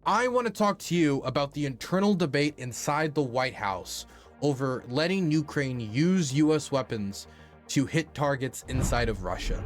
I want to talk to you about the internal debate inside the White House over letting Ukraine use US weapons to hit targets inside of Russia.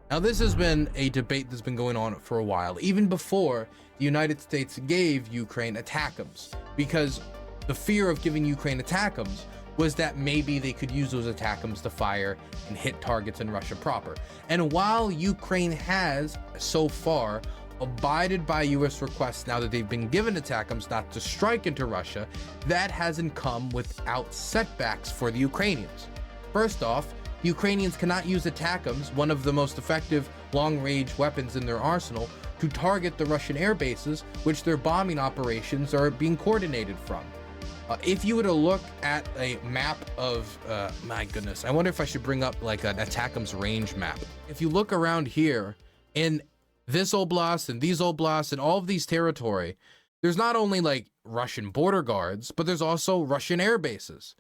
Now, this has been a debate that's been going on for a while, even before the United States gave Ukraine ATACMS, because the fear of giving Ukraine ATACMS was that maybe they could use those ATACMS to fire and hit targets in Russia proper. And while Ukraine has so far abided by US requests now that they've been given ATACMS not to strike into Russia, that hasn't come without setbacks for the Ukrainians. First off, the Ukrainians cannot use ATACMS, one of the most effective long-range weapons in their arsenal, to target the Russian air bases, which their bombing operations are being coordinated from. If you were to look at a map of, my goodness, I wonder if I should bring up like an ATACMS range map. If you look around here in this oblast and these oblasts and all of these territory, there's not only like Russian border guards, but there's also Russian air bases.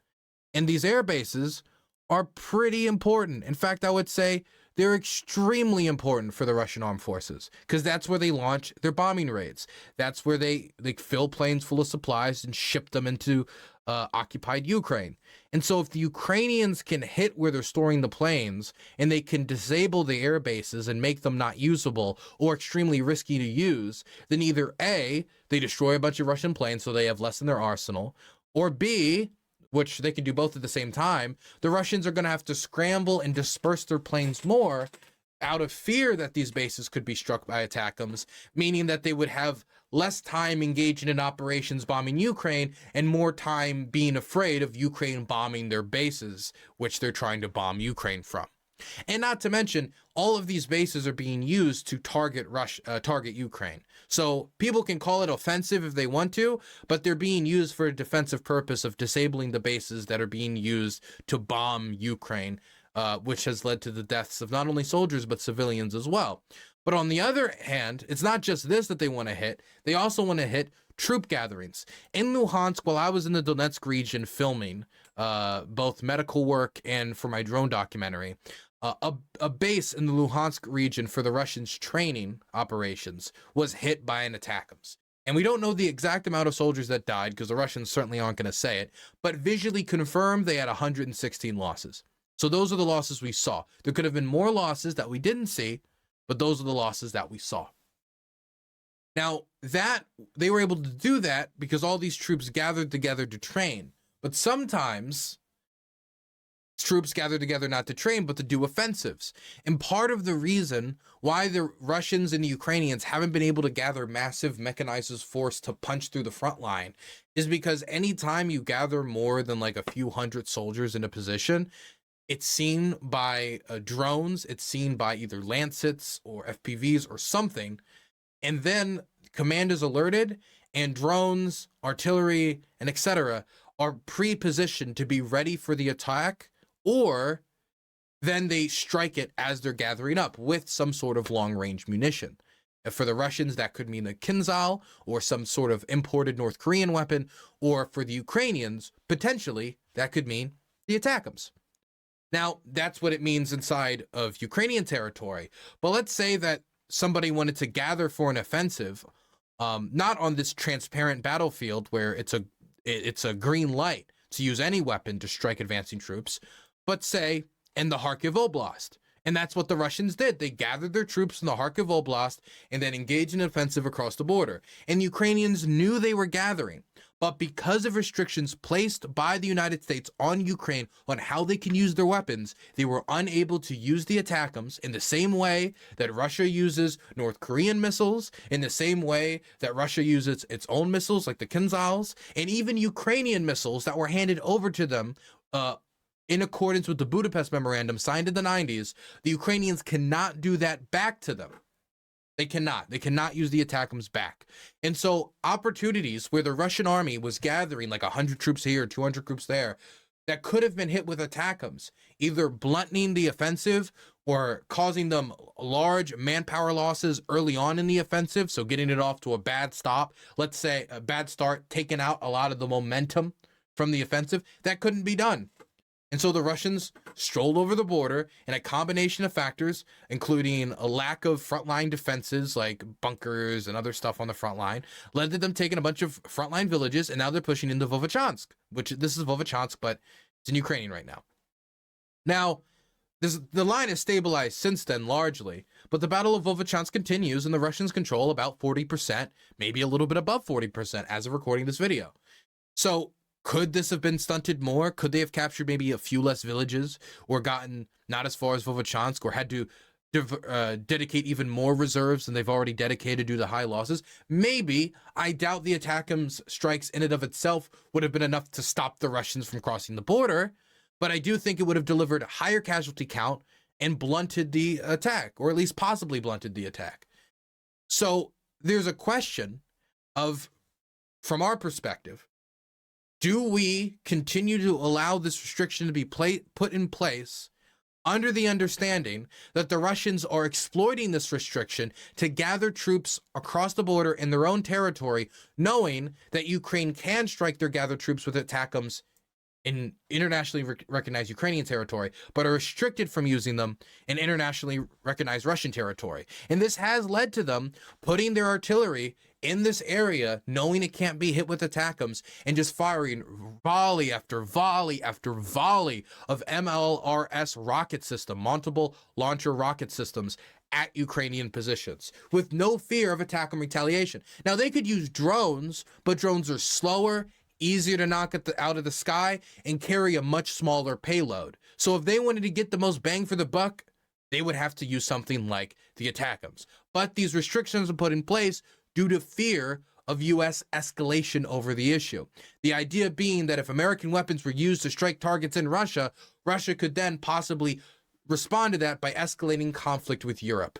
And these air bases are pretty important. In fact, I would say they're extremely important for the Russian armed forces, because that's where they launch their bombing raids. That's where they fill planes full of supplies and ship them into occupied Ukraine. And so if the Ukrainians can hit where they're storing the planes and they can disable the air bases and make them not usable or extremely risky to use, then either A, they destroy a bunch of Russian planes so they have less in their arsenal, or B, which they can do both at the same time, the Russians are going to have to scramble and disperse their planes more out of fear that these bases could be struck by ATACMS, meaning that they would have less time engaging in operations bombing Ukraine and more time being afraid of Ukraine bombing their bases, which they're trying to bomb Ukraine from. And not to mention, all of these bases are being used to target Ukraine. So people can call it offensive if they want to, but they're being used for a defensive purpose of disabling the bases that are being used to bomb Ukraine, which has led to the deaths of not only soldiers, but civilians as well. But on the other hand, it's not just this that they want to hit. They also want to hit troop gatherings. In Luhansk, while I was in the Donetsk region filming both medical work and for my drone documentary, a base in the Luhansk region for the Russians' training operations was hit by an ATACMS. And we don't know the exact amount of soldiers that died, because the Russians certainly aren't going to say it, but visually confirmed they had 116 losses. So those are the losses we saw. There could have been more losses that we didn't see, but those are the losses that we saw. Now, that they were able to do that because all these troops gathered together to train. But sometimes troops gather together not to train, but to do offensives. And part of the reason why the Russians and the Ukrainians haven't been able to gather massive mechanized force to punch through the front line is because anytime you gather more than like a few hundred soldiers in a position, it's seen by drones, it's seen by either Lancets or FPVs or something, and then command is alerted, and drones, artillery, and etc. are pre-positioned to be ready for the attack, or then they strike it as they're gathering up with some sort of long-range munition. For the Russians, that could mean a Kinzhal or some sort of imported North Korean weapon, or for the Ukrainians, potentially, that could mean the ATACMS. Now, that's what it means inside of Ukrainian territory. But let's say that somebody wanted to gather for an offensive, not on this transparent battlefield where it's a green light to use any weapon to strike advancing troops, but say in the Kharkiv Oblast. And that's what the Russians did. They gathered their troops in the Kharkiv Oblast and then engaged in an offensive across the border. And the Ukrainians knew they were gathering, but because of restrictions placed by the United States on Ukraine on how they can use their weapons, they were unable to use the ATACMS in the same way that Russia uses North Korean missiles, in the same way that Russia uses its own missiles like the Kinzhals, and even Ukrainian missiles that were handed over to them in accordance with the Budapest Memorandum signed in the 90s. The Ukrainians cannot do that back to them. They cannot use the ATACMS back. And so opportunities where the Russian army was gathering like 100 troops here, 200 troops there, that could have been hit with ATACMS, either blunting the offensive or causing them large manpower losses early on in the offensive, so getting it off to a bad stop, let's say a bad start, taking out a lot of the momentum from the offensive, that couldn't be done. And so the Russians strolled over the border, and a combination of factors, including a lack of frontline defenses like bunkers and other stuff on the front line, led to them taking a bunch of frontline villages, and now they're pushing into Vovchansk, which this is Vovchansk, but it's in Ukraine right now. Now, the line has stabilized since then largely, but the Battle of Vovchansk continues, and the Russians control about 40%, maybe a little bit above 40% as of recording this video. So could this have been stunted more? Could they have captured maybe a few less villages, or gotten not as far as Vovchansk, or had to dedicate even more reserves than they've already dedicated due to high losses? Maybe. I doubt the ATACMS strikes in and of itself would have been enough to stop the Russians from crossing the border, but I do think it would have delivered a higher casualty count and blunted the attack, or at least possibly blunted the attack. So there's a question of, from our perspective, do we continue to allow this restriction to be put in place under the understanding that the Russians are exploiting this restriction to gather troops across the border in their own territory, knowing that Ukraine can strike their gathered troops with ATACMS in internationally recognized Ukrainian territory, but are restricted from using them in internationally recognized Russian territory? And this has led to them putting their artillery in this area, knowing it can't be hit with ATACMS, and just firing volley after volley after volley of MLRS rocket system, multiple launcher rocket systems, at Ukrainian positions with no fear of attack and retaliation. Now, they could use drones, but drones are slower, easier to knock out of the sky, and carry a much smaller payload. So if they wanted to get the most bang for the buck, they would have to use something like the ATACMS. But these restrictions are put in place due to fear of U.S. escalation over the issue. The idea being that if American weapons were used to strike targets in Russia, Russia could then possibly respond to that by escalating conflict with Europe.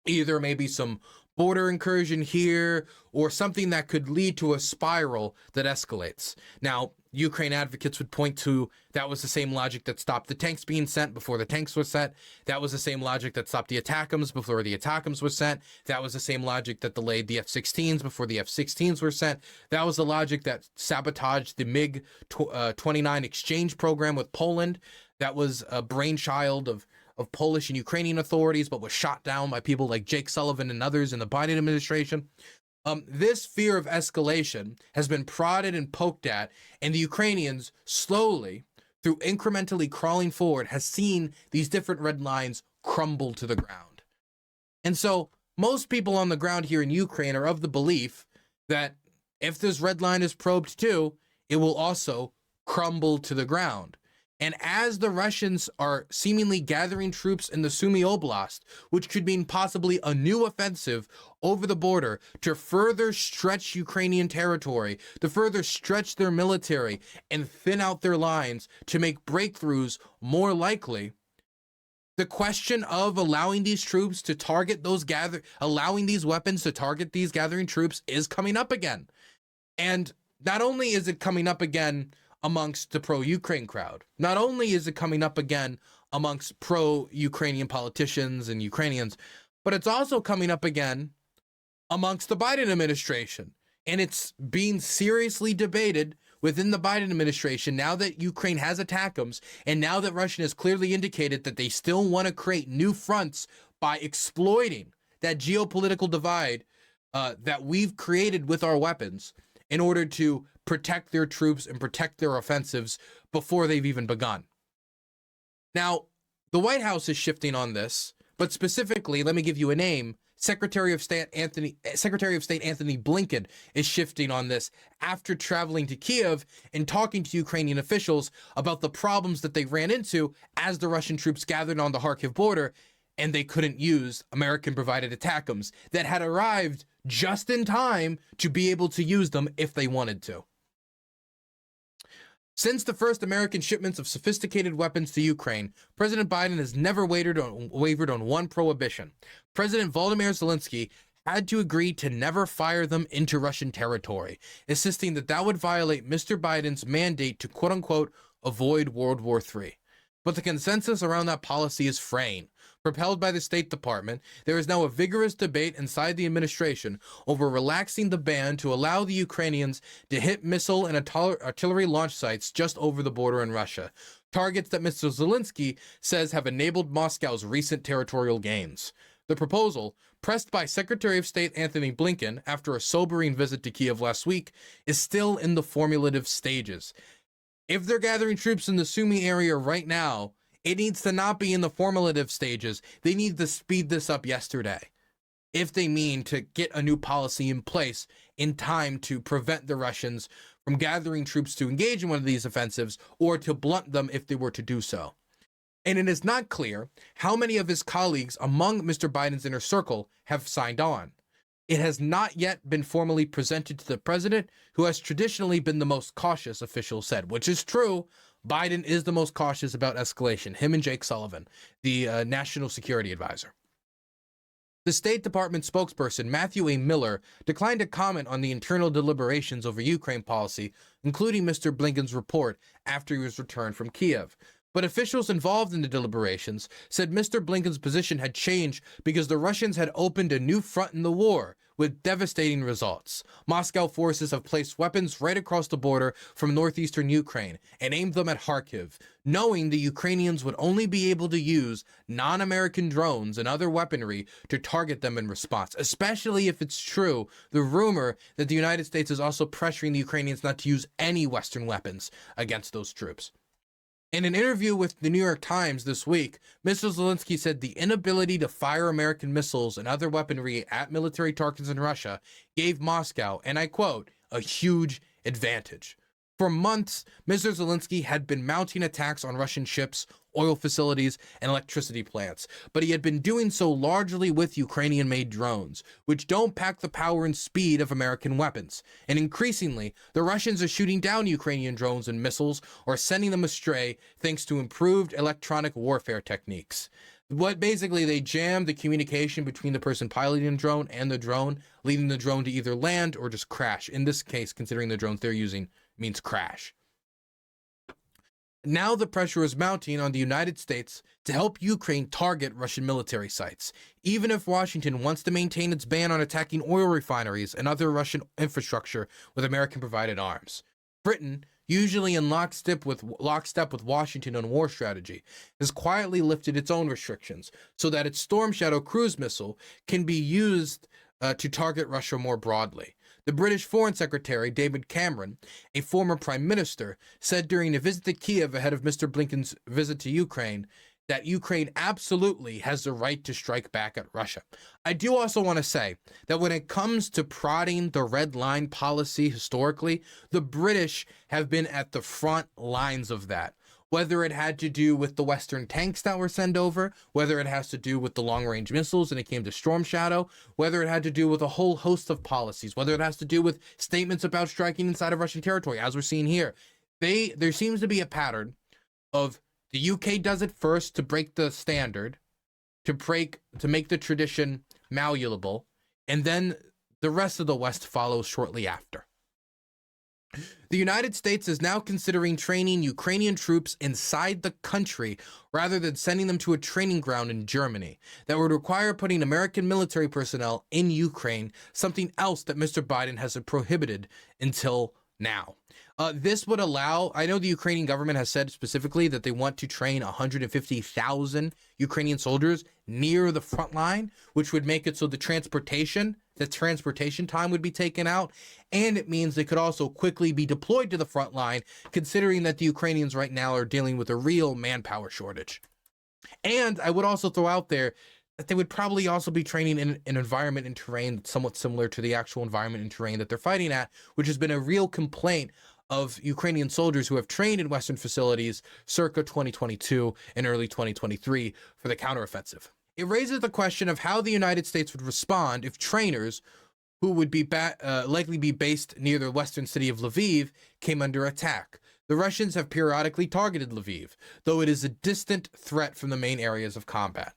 Either maybe some border incursion here, or something that could lead to a spiral that escalates. Now, Ukraine advocates would point to that was the same logic that stopped the tanks being sent before the tanks were sent. That was the same logic that stopped the ATACMS before the ATACMS were sent. That was the same logic that delayed the F-16s before the F-16s were sent. That was the logic that sabotaged the MiG-29 exchange program with Poland. That was a brainchild of Polish and Ukrainian authorities, but was shot down by people like Jake Sullivan and others in the Biden administration. This fear of escalation has been prodded and poked at, and the Ukrainians slowly, through incrementally crawling forward, has seen these different red lines crumble to the ground. And so most people on the ground here in Ukraine are of the belief that if this red line is probed too, it will also crumble to the ground. And as the Russians are seemingly gathering troops in the Sumy Oblast, which could mean possibly a new offensive over the border to further stretch Ukrainian territory, to further stretch their military and thin out their lines to make breakthroughs more likely, the question of allowing these troops to target allowing these weapons to target these gathering troops is coming up again. And not only is it coming up again amongst the pro-Ukraine crowd, not only is it coming up again amongst pro-Ukrainian politicians and Ukrainians, but it's also coming up again amongst the Biden administration. And it's being seriously debated within the Biden administration now that Ukraine has ATACMS, and now that Russia has clearly indicated that they still want to create new fronts by exploiting that geopolitical divide that we've created with our weapons in order to protect their troops and protect their offensives before they've even begun. Now, the White House is shifting on this, but specifically, let me give you a name. Secretary of State Anthony Blinken is shifting on this after traveling to Kiev and talking to Ukrainian officials about the problems that they ran into as the Russian troops gathered on the Kharkiv border, and they couldn't use American-provided ATACMS that had arrived just in time to be able to use them if they wanted to. Since the first American shipments of sophisticated weapons to Ukraine, President Biden has never wavered on one prohibition. President Volodymyr Zelensky had to agree to never fire them into Russian territory, insisting that that would violate Mr. Biden's mandate to quote-unquote avoid World War III. But the consensus around that policy is fraying. Propelled by the State Department, there is now a vigorous debate inside the administration over relaxing the ban to allow the Ukrainians to hit missile and artillery launch sites just over the border in Russia, targets that Mr. Zelensky says have enabled Moscow's recent territorial gains. The proposal, pressed by Secretary of State Antony Blinken after a sobering visit to Kiev last week, is still in the formulative stages. If they're gathering troops in the Sumy area right now, it needs to not be in the formulative stages. They need to speed this up yesterday if they mean to get a new policy in place in time to prevent the Russians from gathering troops to engage in one of these offensives or to blunt them if they were to do so. And it is not clear how many of his colleagues among Mr. Biden's inner circle have signed on. It has not yet been formally presented to the president, who has traditionally been the most cautious, officials said, which is true. Biden is the most cautious about escalation, him and Jake Sullivan, the national security advisor. The State Department spokesperson, Matthew A. Miller, declined to comment on the internal deliberations over Ukraine policy, including Mr. Blinken's report after he was returned from Kiev. But officials involved in the deliberations said Mr. Blinken's position had changed because the Russians had opened a new front in the war, with devastating results. Moscow forces have placed weapons right across the border from northeastern Ukraine and aimed them at Kharkiv, knowing the Ukrainians would only be able to use non-American drones and other weaponry to target them in response, especially if it's true, the rumor that the United States is also pressuring the Ukrainians not to use any Western weapons against those troops. In an interview with the New York Times this week, Mr. Zelensky said the inability to fire American missiles and other weaponry at military targets in Russia gave Moscow, and I quote, a huge advantage. For months, Mr. Zelensky had been mounting attacks on Russian ships, oil facilities, and electricity plants, but he had been doing so largely with Ukrainian-made drones, which don't pack the power and speed of American weapons. And increasingly, the Russians are shooting down Ukrainian drones and missiles or sending them astray thanks to improved electronic warfare techniques. Basically, they jam the communication between the person piloting the drone and the drone, leading the drone to either land or just crash. In this case, considering the drones they're using means crash. Now the pressure is mounting on the United States to help Ukraine target Russian military sites, even if Washington wants to maintain its ban on attacking oil refineries and other Russian infrastructure with American-provided arms. Britain, usually in lockstep with Washington on war strategy, has quietly lifted its own restrictions so that its Storm Shadow cruise missile can be used to target Russia more broadly. The British Foreign Secretary, David Cameron, a former prime minister, said during a visit to Kiev ahead of Mr. Blinken's visit to Ukraine that Ukraine absolutely has the right to strike back at Russia. I do also want to say that when it comes to prodding the red line policy historically, the British have been at the front lines of that. Whether it had to do with the Western tanks that were sent over, whether it has to do with the long-range missiles and it came to Storm Shadow, whether it had to do with a whole host of policies, whether it has to do with statements about striking inside of Russian territory, as we're seeing here. There seems to be a pattern of the UK does it first to break the standard, to make the tradition malleable, and then the rest of the West follows shortly after. The United States is now considering training Ukrainian troops inside the country rather than sending them to a training ground in Germany that would require putting American military personnel in Ukraine, something else that Mr. Biden has prohibited until now. This would allow, I know the Ukrainian government has said specifically that they want to train 150,000 Ukrainian soldiers near the front line, which would make it so the transportation time would be taken out, and it means they could also quickly be deployed to the front line, considering that the Ukrainians right now are dealing with a real manpower shortage. And I would also throw out there that they would probably also be training in an environment and terrain that's somewhat similar to the actual environment and terrain that they're fighting at, which has been a real complaint of Ukrainian soldiers who have trained in Western facilities circa 2022 and early 2023 for the counteroffensive. It raises the question of how the United States would respond if trainers who would be likely be based near the western city of Lviv came under attack. The Russians have periodically targeted Lviv, though it is a distant threat from the main areas of combat.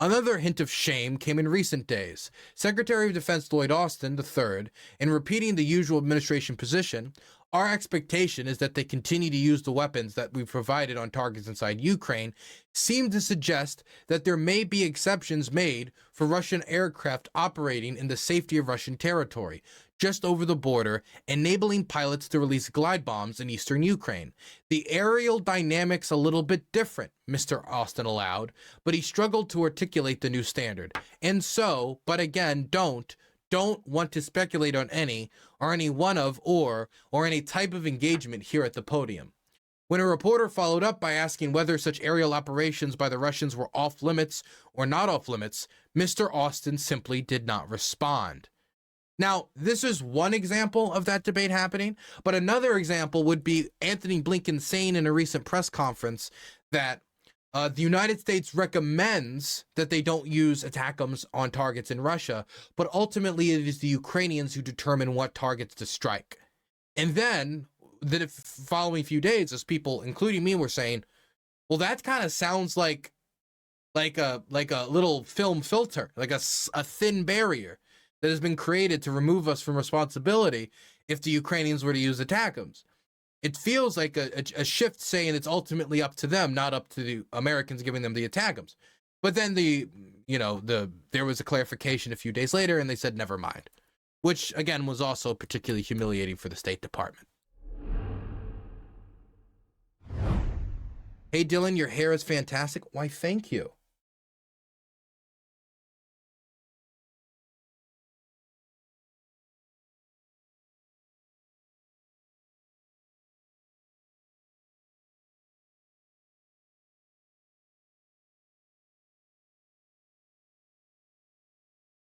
Another hint of shame came in recent days. Secretary of Defense Lloyd Austin III, in repeating the usual administration position, Our expectation is that they continue to use the weapons that we provided on targets inside Ukraine, seem to suggest that there may be exceptions made for Russian aircraft operating in the safety of Russian territory, just over the border, enabling pilots to release glide bombs in eastern Ukraine. The aerial dynamics a little bit different, Mr. Austin allowed, but he struggled to articulate the new standard. And so, but again, don't want to speculate on any one of or any type of engagement here at the podium. When a reporter followed up by asking whether such aerial operations by the Russians were off limits or not off limits, Mr. Austin simply did not respond. Now, this is one example of that debate happening, but another example would be Anthony Blinken saying in a recent press conference that the United States recommends that they don't use ATACMS on targets in Russia, but ultimately it is the Ukrainians who determine what targets to strike. And then the following few days, as people, including me, were saying, well, that kind of sounds like a little film filter, like a thin barrier that has been created to remove us from responsibility if the Ukrainians were to use ATACMS. It feels like a shift saying it's ultimately up to them, not up to the Americans giving them the ATACMS. But then there was a clarification a few days later, and they said never mind, which again was also particularly humiliating for the State Department. Hey Dylan, your hair is fantastic. Why, thank you.